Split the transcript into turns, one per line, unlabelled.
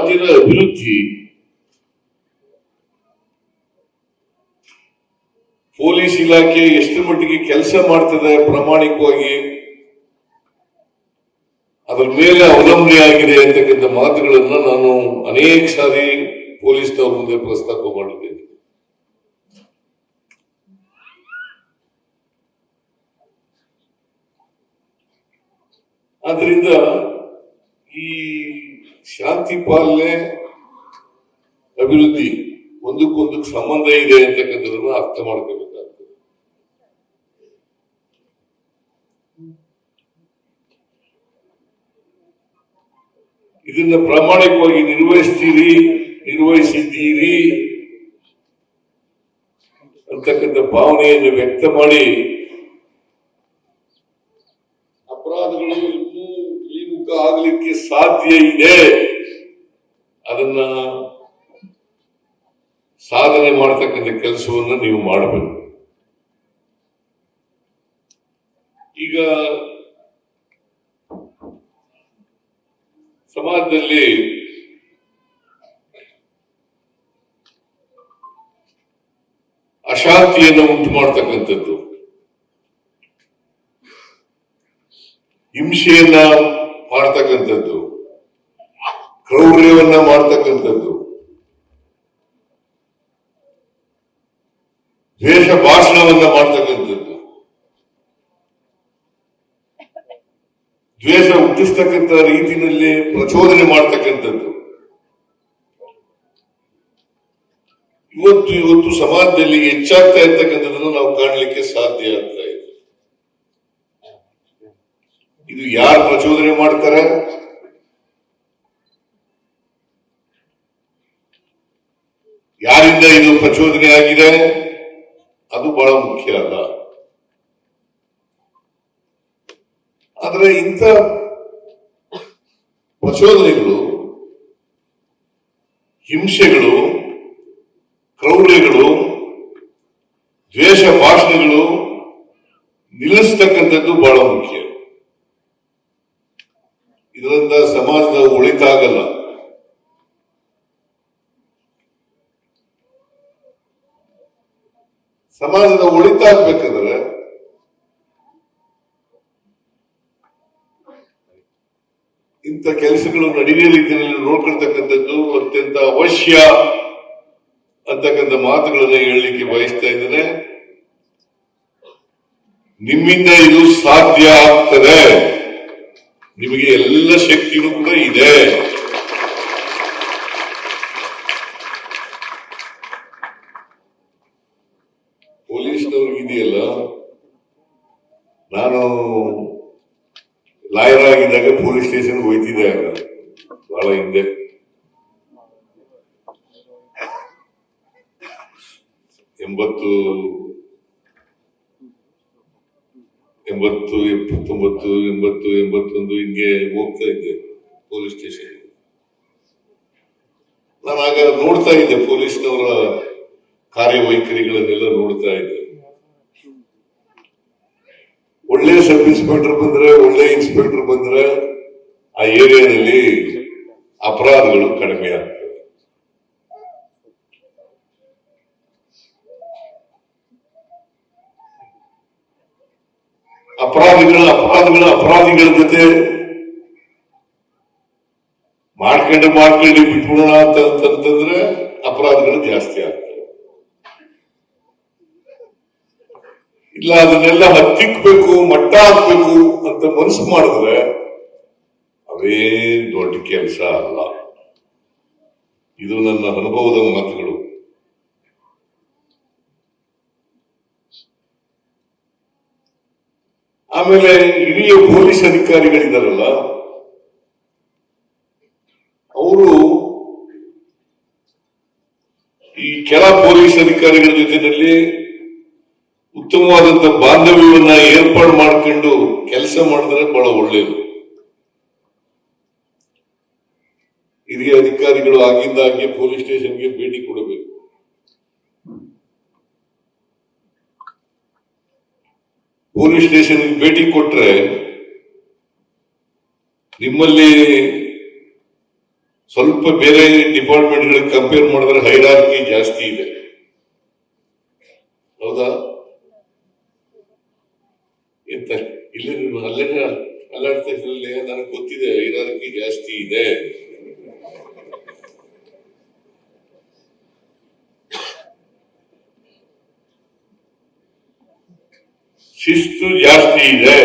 ರಾಜ್ಯದ ಅಭಿವೃದ್ಧಿ ಪೊಲೀಸ್ ಇಲಾಖೆ ಎಷ್ಟು ಮಟ್ಟಿಗೆ ಕೆಲಸ ಮಾಡ್ತದೆ ಪ್ರಾಮಾಣಿಕವಾಗಿ ಅದರ ಮೇಲೆ ಅವಲಂಬನೆ ಆಗಿದೆ ಅಂತಕ್ಕಂಥ ಮಾತುಗಳನ್ನ ನಾನು ಅನೇಕ ಸಾರಿ ಪೊಲೀಸ್ನವ್ರ ಮುಂದೆ ಪ್ರಸ್ತಾಪ ಮಾಡಿದ್ದೇನೆ. ಆದ್ರಿಂದ ಈ ಶಾಂತಿ ಪಾಲನೆ ಅಭಿವೃದ್ಧಿ ಒಂದಕ್ಕೊಂದಕ್ಕೆ ಸಂಬಂಧ ಇದೆ ಅಂತಕ್ಕಂಥದನ್ನ ಅರ್ಥ ಮಾಡ್ಕೋಬೇಕಾಗ್ತದೆ. ಇದನ್ನ ಪ್ರಾಮಾಣಿಕವಾಗಿ ನಿರ್ವಹಿಸಿದ್ದೀರಿ ಅಂತಕ್ಕಂಥ ಭಾವನೆಯನ್ನು ವ್ಯಕ್ತ ಮಾಡಿ ಅಪರಾಧಗಳು ಇನ್ನೂ ಇಳಿಮುಖ ಆಗಲಿಕ್ಕೆ ಸಾಧ್ಯ ಇದೆ, ಅದನ್ನ ಸಾಧನೆ ಮಾಡತಕ್ಕಂಥ ಕೆಲಸವನ್ನು ನೀವು ಮಾಡಬೇಕು. ಈಗ ಸಮಾಜದಲ್ಲಿ ಅಶಾಂತಿಯನ್ನು ಉಂಟು ಮಾಡತಕ್ಕಂಥದ್ದು, ಹಿಂಸೆಯನ್ನ ಮಾಡ್ತಕ್ಕಂಥದ್ದು, ಕ್ರೌರ್ಯವನ್ನ ಮಾಡ್ತಕ್ಕಂಥದ್ದು, ದ್ವೇಷ ಭಾಷಣವನ್ನ ಮಾಡ್ತಕ್ಕಂಥದ್ದು, ದ್ವೇಷ ಹುಟ್ಟಿಸ್ತಕ್ಕಂಥ ರೀತಿಯಲ್ಲಿ ಪ್ರಚೋದನೆ ಮಾಡ್ತಕ್ಕಂಥದ್ದು ಇವತ್ತು ಸಮಾಜದಲ್ಲಿ ಹೆಚ್ಚಾಗ್ತಾ ಇರ್ತಕ್ಕಂಥದ್ದನ್ನು ನಾವು ಕಾಣಲಿಕ್ಕೆ ಸಾಧ್ಯ ಆಗ್ತಾ ಇದೆ. ಇದು ಯಾರು ಪ್ರಚೋದನೆ ಮಾಡ್ತಾರೆ, ಯಾರಿಂದ ಇದು ಪ್ರಚೋದನೆ ಆಗಿದೆ, ಅದು ಬಹಳ ಮುಖ್ಯ ಅಲ್ಲ. ಆದ್ರೆ ಇಂಥ ಪ್ರಚೋದನೆಗಳು, ಹಿಂಸೆಗಳು, ಕ್ರೌರ್ಯಗಳು, ದ್ವೇಷ ಭಾಷಣಗಳು ನಿಲ್ಲಿಸ್ತಕ್ಕಂಥದ್ದು ಬಹಳ ಮುಖ್ಯ. ಇದರಿಂದ ಸಮಾಜದ ಒಳಿತಾಗಲ್ಲ. ಸಮಾಜದ ಒಳಿತಾಗಬೇಕಾದ್ರೆ ಇಂಥ ಕೆಲಸಗಳು ನಡೆಯುವ ರೀತಿಯಲ್ಲಿ ನೋಡ್ಕೊಳ್ತಕ್ಕಂಥದ್ದು ಅತ್ಯಂತ ಅವಶ್ಯ ಅಂತಕ್ಕಂಥ ಮಾತುಗಳನ್ನ ಹೇಳಲಿಕ್ಕೆ ಬಯಸ್ತಾ ಇದ್ದೇನೆ. ನಿಮ್ಮಿಂದ ಇದು ಸಾಧ್ಯ ಆಗ್ತದೆ, ನಿಮಗೆ ಎಲ್ಲ ಶಕ್ತಿನೂ ಕೂಡ ಇದೆ. ಪೊಲೀಸ್ನವ್ರಿಗಿದೆಯಲ್ಲ, ನಾನು ಲಾಯರ್ ಆಗಿದ್ದಾಗ ಪೊಲೀಸ್ ಸ್ಟೇಷನ್ ಹೋಯ್ತಿದ್ದೆ, ಆಗ ಬಹಳ ಹಿಂದೆ. ಎಂಬತ್ತು 79, 80, 81 ಹಿಂಗೆ ಹೋಗ್ತಾ ಇದ್ದೆ ಪೊಲೀಸ್ ಸ್ಟೇಷನ್. ನಾನು ಆಗ ನೋಡ್ತಾ ಇದ್ದೆ ಪೊಲೀಸ್ನವರ ಕಾರ್ಯವೈಖರಿಗಳನ್ನೆಲ್ಲ ನೋಡ್ತಾ ಇದ್ದೆ. ಒಳ್ಳೆ ಸಬ್ ಇನ್ಸ್ಪೆಕ್ಟರ್ ಬಂದ್ರೆ, ಒಳ್ಳೆ ಇನ್ಸ್ಪೆಕ್ಟರ್ ಬಂದ್ರೆ ಆ ಏರಿಯಾದಲ್ಲಿ ಅಪರಾಧಗಳು ಕಡಿಮೆ ಆಗ್ತವೆ. ಅಪರಾಧಿಗಳ ಜೊತೆ ಮಾಡ್ಕೊಂಡು ಬಿಟ್ಬಿಡೋಣ ಅಂತಂದ್ರೆ ಅಪರಾಧಗಳು ಜಾಸ್ತಿ ಆಗ್ತವೆ. ಇಲ್ಲ ಅದನ್ನೆಲ್ಲ ಹತ್ತಿಕ್ಬೇಕು, ಮಟ್ಟ ಹಾಕ್ಬೇಕು ಅಂತ ಮನಸ್ಸು ಮಾಡಿದ್ರೆ ಅವೇ ದೊಡ್ಡ ಕೆಲಸ ಅಲ್ಲ. ಇದು ನನ್ನ ಅನುಭವದ ಮಾತುಗಳು. ಆಮೇಲೆ ಹಿರಿಯ ಪೊಲೀಸ್ ಅಧಿಕಾರಿಗಳಿದಾರಲ್ಲ, ಅವರು ಈ ಕೆಲ ಪೊಲೀಸ್ ಅಧಿಕಾರಿಗಳ ಜೊತೆಯಲ್ಲಿ ಉತ್ತಮವಾದಂತ ಬಾಂಧವ್ಯವನ್ನ ಏರ್ಪಾಡು ಮಾಡ್ಕೊಂಡು ಕೆಲಸ ಮಾಡಿದ್ರೆ ಬಹಳ ಒಳ್ಳೆಯದು. ಹಿರಿಯ ಅಧಿಕಾರಿಗಳು ಆಗಿಂದಾಗೆ ಪೊಲೀಸ್ ಸ್ಟೇಷನ್ಗೆ ಭೇಟಿ ಕೊಡಬೇಕು. ಪೊಲೀಸ್ ಸ್ಟೇಷನ್ಗೆ ಭೇಟಿ ಕೊಟ್ರೆ ನಿಮ್ಮಲ್ಲಿ ಸ್ವಲ್ಪ ಬೇರೆ ಡಿಪಾರ್ಟ್ಮೆಂಟ್ಗಳಿಗೆ ಕಂಪೇರ್ ಮಾಡಿದ್ರೆ ಹೈರಾರ್ಕಿ ಜಾಸ್ತಿ ಇದೆ. ಹೌದಾ? ಇಂತ ಇಲ್ಲಿ ಅಲ್ಲೇ ಅಲ್ಲಾಡ್ತಾ ಇದ್ರಲ್ಲಿ ನನಗೆ ಗೊತ್ತಿದೆ, ಹೈರಾರ್ಕಿ ಜಾಸ್ತಿ ಇದೆ. ಶಿಸ್ತು ಜಾಸ್ತಿ ಇದೆ.